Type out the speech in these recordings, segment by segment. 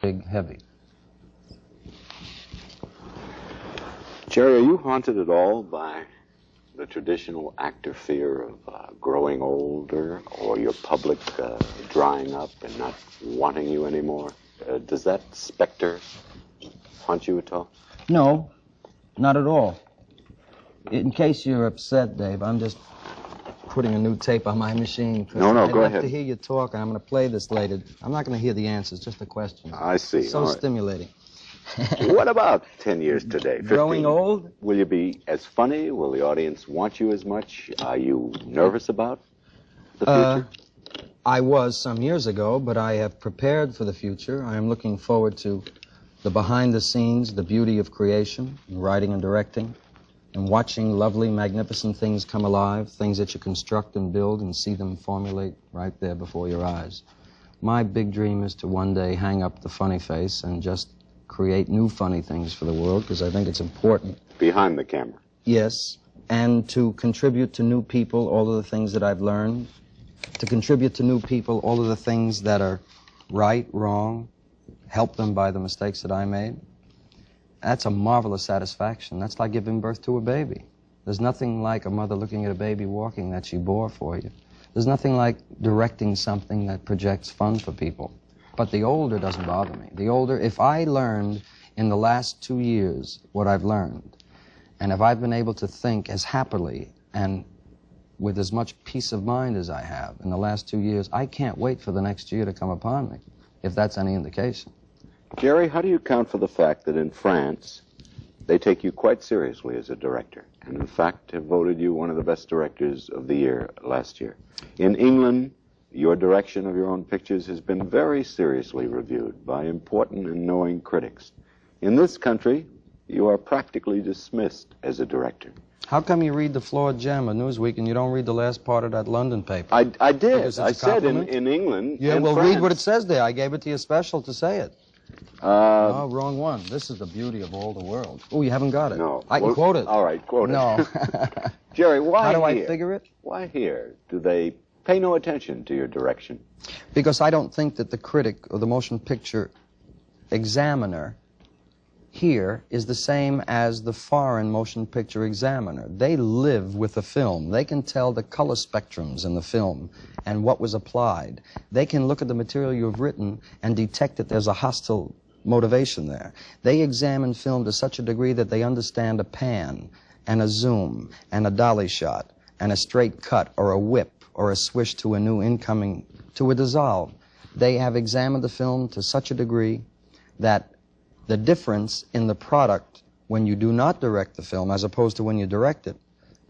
big, heavy. Jerry, are you haunted at all by the traditional actor fear of growing older or your public drying up and not wanting you anymore? Does that specter haunt you at all? No, not at all. In case you're upset, Dave, I'm just putting a new tape on my machine. No, go ahead. I'd love to hear you talk, and I'm going to play this later. I'm not going to hear the answers, just the questions. I see. So stimulating. What about 10 years today? 15? Growing old? Will you be as funny? Will the audience want you as much? Are you nervous about the future? I was some years ago, but I have prepared for the future. I am looking forward to the behind the scenes, the beauty of creation, writing and directing, and watching lovely, magnificent things come alive, things that you construct and build and see them formulate right there before your eyes. My big dream is to one day hang up the funny face and just create new funny things for the world, because I think it's important. Behind the camera? Yes, and to contribute to new people all of the things that I've learned, to contribute to new people all of the things that are right, wrong, help them by the mistakes that I made. That's a marvelous satisfaction. That's like giving birth to a baby. There's nothing like a mother looking at a baby walking that she bore for you. There's nothing like directing something that projects fun for people. But the older doesn't bother me. The older, if I learned in the last 2 years what I've learned, and if I've been able to think as happily and with as much peace of mind as I have in the last 2 years, I can't wait for the next year to come upon me, if that's any indication. Jerry, how do you account for the fact that in France, they take you quite seriously as a director, and in fact have voted you one of the best directors of the year last year? In England, your direction of your own pictures has been very seriously reviewed by important and knowing critics. In this country, you are practically dismissed as a director. How come you read the Flawed Gem of Newsweek and you don't read the last part of that London paper? I did. I said in England. Yeah, and well, France. read what it says there. I gave it to you special to say it. No, wrong one. This is the beauty of all the world. Oh, you haven't got it. No. I can quote it. All right, quote it. No. Jerry, why How do here? I figure it? Why here? Do they pay no attention to your direction? Because I don't think that the critic or the motion picture examiner here is the same as the foreign motion picture examiner. They live with the film. They can tell the color spectrums in the film and what was applied. They can look at the material you've written and detect that there's a hostile motivation there. They examine film to such a degree that they understand a pan and a zoom and a dolly shot and a straight cut or a whip or a swish to a new incoming, to a dissolve. They have examined the film to such a degree that the difference in the product when you do not direct the film as opposed to when you direct it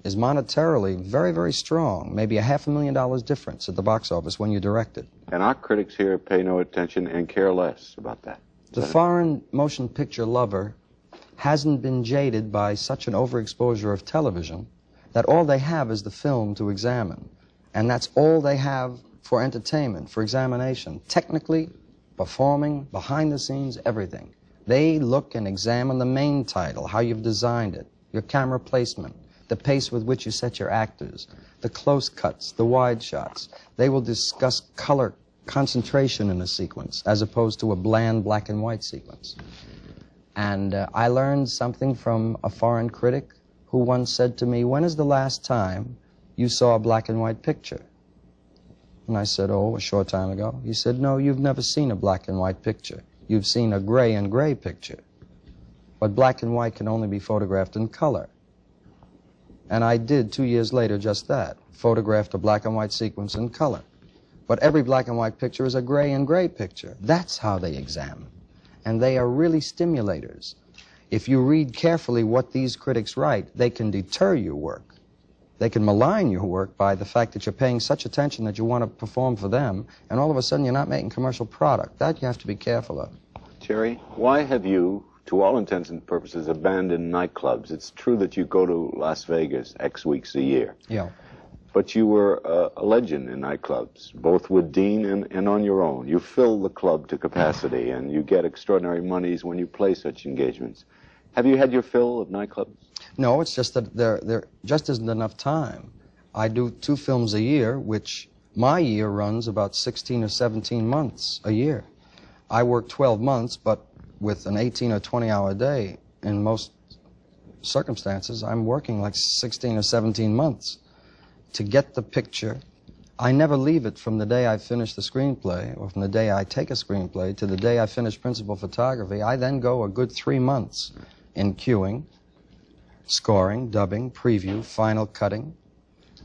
is monetarily very, very strong. Maybe $500,000 difference at the box office when you direct it. And our critics here pay no attention and care less about that. The foreign motion picture lover hasn't been jaded by such an overexposure of television that all they have is the film to examine. And that's all they have for entertainment, for examination. Technically, performing, behind the scenes, everything. They look and examine the main title, how you've designed it, your camera placement, the pace with which you set your actors, the close cuts, the wide shots. They will discuss color concentration in a sequence as opposed to a bland black and white sequence. And I learned something from a foreign critic who once said to me, "When is the last time you saw a black and white picture?" And I said, "Oh, a short time ago." He said, "No, you've never seen a black and white picture. You've seen a gray and gray picture. But black and white can only be photographed in color." And I did 2 years later just that, photographed a black and white sequence in color. But every black and white picture is a gray and gray picture. That's how they examine. And they are really stimulators. If you read carefully what these critics write, they can deter your work. They can malign your work by the fact that you're paying such attention that you want to perform for them, and all of a sudden you're not making commercial product. That you have to be careful of. Jerry, why have you, to all intents and purposes, abandoned nightclubs? It's true that you go to Las Vegas X weeks a year. Yeah. But you were a legend in nightclubs, both with Dean and on your own. You fill the club to capacity, and you get extraordinary monies when you play such engagements. Have you had your fill of nightclubs? No, it's just that there just isn't enough time. I do 2 films a year, which my year runs about 16 or 17 months a year. I work 12 months, but with an 18 or 20-hour day, in most circumstances, I'm working like 16 or 17 months to get the picture. I never leave it from the day I finish the screenplay or from the day I take a screenplay to the day I finish principal photography. I then go a good 3 months in cueing, scoring, dubbing, preview, final cutting.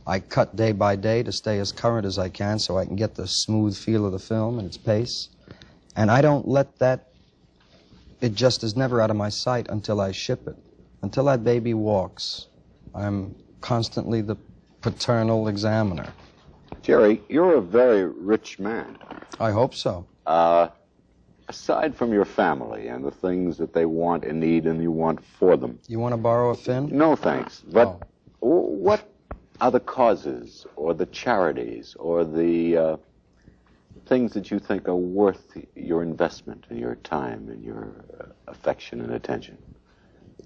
I cut day by day to stay as current as I can so I can get the smooth feel of the film and its pace. And I don't let that, it just is never out of my sight until I ship it. Until that baby walks, I'm constantly the paternal examiner. Jerry, you're a very rich man. I hope so. Aside from your family and the things that they want and need and you want for them. You want to borrow a fin? No, thanks. But Oh. what are the causes or the charities or the things that you think are worth your investment and your time and your affection and attention?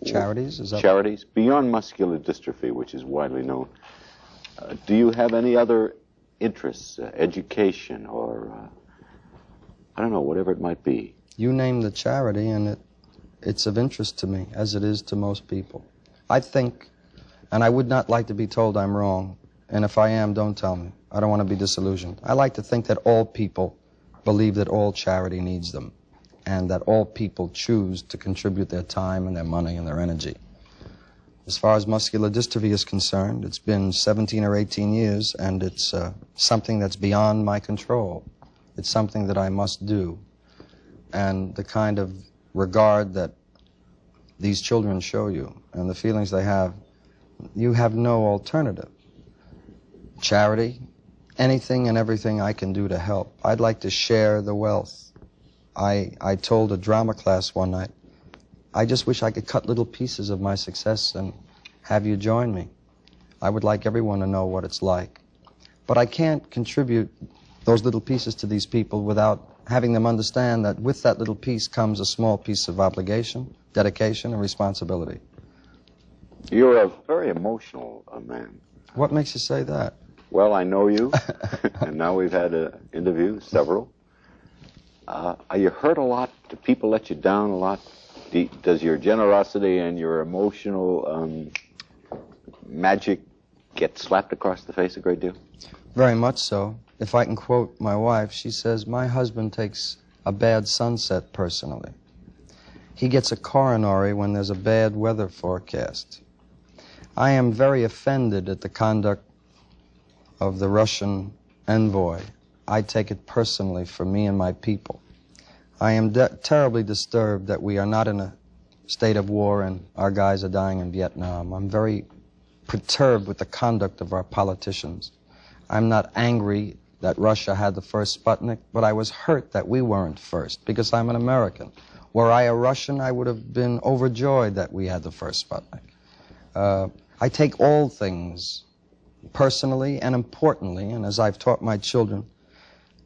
Charities? Is that Charities? Beyond muscular dystrophy, which is widely known. Do you have any other interests, education, or I don't know, whatever it might be? You name the charity, and it's of interest to me, as it is to most people. I think, and I would not like to be told I'm wrong, and if I am, don't tell me. I don't want to be disillusioned. I like to think that all people believe that all charity needs them, and that all people choose to contribute their time and their money and their energy. As far as muscular dystrophy is concerned, it's been 17 or 18 years, and it's something that's beyond my control. It's something that I must do. And the kind of regard that these children show you and the feelings they have, you have no alternative. Charity, anything and everything I can do to help. I'd like to share the wealth. I told a drama class one night, I just wish I could cut little pieces of my success and have you join me. I would like everyone to know what it's like. But I can't contribute those little pieces to these people without having them understand that with that little piece comes a small piece of obligation, dedication, and responsibility. You're a very emotional man. What makes you say that? Well, I know you, and now we've had an interview, several. Are you hurt a lot? Do people let you down a lot? Does your generosity and your emotional magic get slapped across the face a great deal? Very much so. If I can quote my wife, she says, my husband takes a bad sunset personally. He gets a coronary when there's a bad weather forecast. I am very offended at the conduct of the Russian envoy. I take it personally for me and my people. I am terribly disturbed that we are not in a state of war and our guys are dying in Vietnam. I'm very perturbed with the conduct of our politicians. I'm not angry that Russia had the first Sputnik, but I was hurt that we weren't first because I'm an American. Were I a Russian, I would have been overjoyed that we had the first Sputnik. I take all things personally and importantly, and as I've taught my children,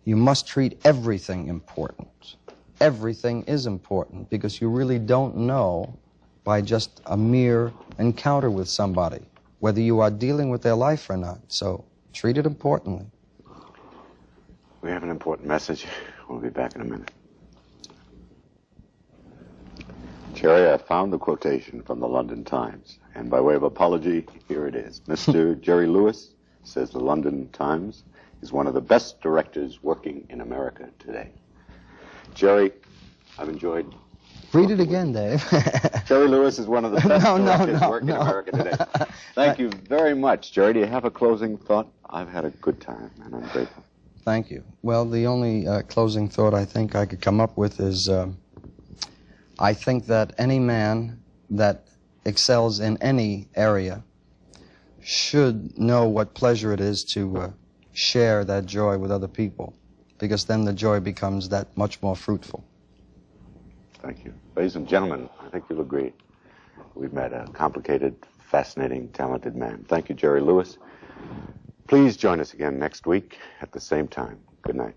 you must treat everything important. Everything is important because you really don't know by just a mere encounter with somebody whether you are dealing with their life or not. So treat it importantly. We have an important message. We'll be back in a minute. Jerry, I found the quotation from the London Times, and by way of apology, here it is. Mr. Jerry Lewis says the London Times is one of the best directors working in America today. Jerry, I've enjoyed... Read it again, Dave. Jerry Lewis is one of the best directors working in America today. Thank you very much. Jerry, do you have a closing thought? I've had a good time, and I'm grateful. Thank you. Well, the only closing thought I think I could come up with is I think that any man that excels in any area should know what pleasure it is to share that joy with other people, because then the joy becomes that much more fruitful. Thank you. Ladies and gentlemen, I think you'll agree. We've met a complicated, fascinating, talented man. Thank you, Jerry Lewis. Please join us again next week at the same time. Good night.